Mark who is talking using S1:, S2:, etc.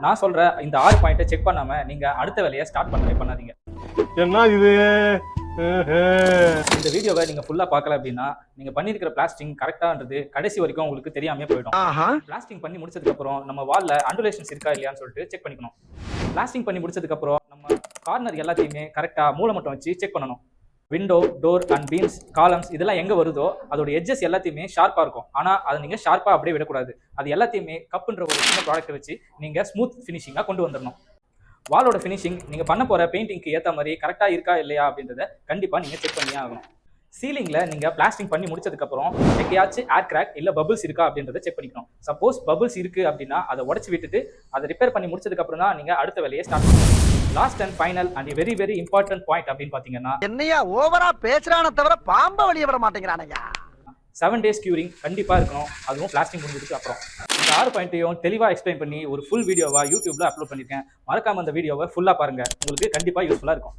S1: நான் சொல்ற இந்த 6 பாயிண்ட்டை செக் பண்ணாம நீங்க அடுத்த வேலையை ஸ்டார்ட் பண்ணவே பண்ணாதீங்க.
S2: என்ன இது?
S1: இந்த வீடியோவை நீங்க ஃபுல்லா பார்க்கல அப்படின்னா நீங்க பண்ணிருக்கிற பிளாஸ்டிங் கரெக்டான்றது கடைசி வரைக்கும் உங்களுக்கு தெரியாம போயிடும். பிளாஸ்டிங் பண்ணி முடிச்சதுக்கு அப்புறம் நம்ம வால்ல அண்டுலேஷன்ஸ் இருக்கா இல்லையான்னு சொல்லிட்டு செக் பண்ணிக்கணும். பிளாஸ்டிங் பண்ணி முடிச்சதுக்கு அப்புறம் நம்ம கார்னர் எல்லாத்தையுமே கரெக்டா மூலை மட்டும் வச்சு செக் பண்ணணும். Window, door and beams, columns இதெல்லாம் எங்க வருதோ அதோட எட்ஜஸ் எல்லாத்தையுமே ஷார்ப்பா இருக்கும். ஆனா அதை நீங்க ஷார்ப்பா அப்படியே விடக்கூடாது. அது எல்லாத்தையுமே கப்புன்ற ஒரு சின்ன ப்ராடக்ட் வச்சு நீங்க ஸ்மூத் ஃபினிஷிங்கா கொண்டு வந்துடணும். வாலோட ஃபினிஷிங் நீங்க பண்ண போற பெயிண்டிங்க்கு ஏற்ற மாதிரி கரெக்டா இருக்கா இல்லையா அப்படின்றத கண்டிப்பா நீங்க செக் பண்ணியே ஆகணும். சீலிங்ல நீங்க பிளாஸ்டிங் பண்ணி முடிச்சதுக்கு அப்புறம் எங்கேயாச்சும் ஏர் கிராக் இல்ல பபிள்ஸ் இருக்கா அப்படின்றத செக் பண்ணிக்கணும். சப்போஸ் பபிள்ஸ் இருக்கு அப்படின்னா அதை உடச்சு விட்டுட்டு அதை ரிப்பேர் பண்ணி முடிச்சதுக்கு அப்புறம் தான் நீங்க அடுத்த வேலையை ஸ்டார்ட் பண்ணணும். Last and final and very very important point அப்படின்னு பாத்தீங்கன்னா,
S3: என்னையா ஓவரா பேசுறானே தவிர பாம்ப வெளிய விட மாட்டேங்கிறானயா.
S1: 7 days curing கண்டிப்பா இருக்கணும். அதுவும் பிளாஸ்டிங் முடிஞ்சதுக்கு அப்புறம். இந்த 6 பாயிண்ட்டையும் தெளிவா எக்ஸ்பிளைன் பண்ணி ஒரு ஃபுல் வீடியோவா யூடியூப்ல அப்லோட் பண்ணிருக்கேன். மறக்காம அந்த வீடியோவை ஃபுல்லா பாருங்க. உங்களுக்கு கண்டிப்பா யூஸ்ஃபுல்லா இருக்கும்.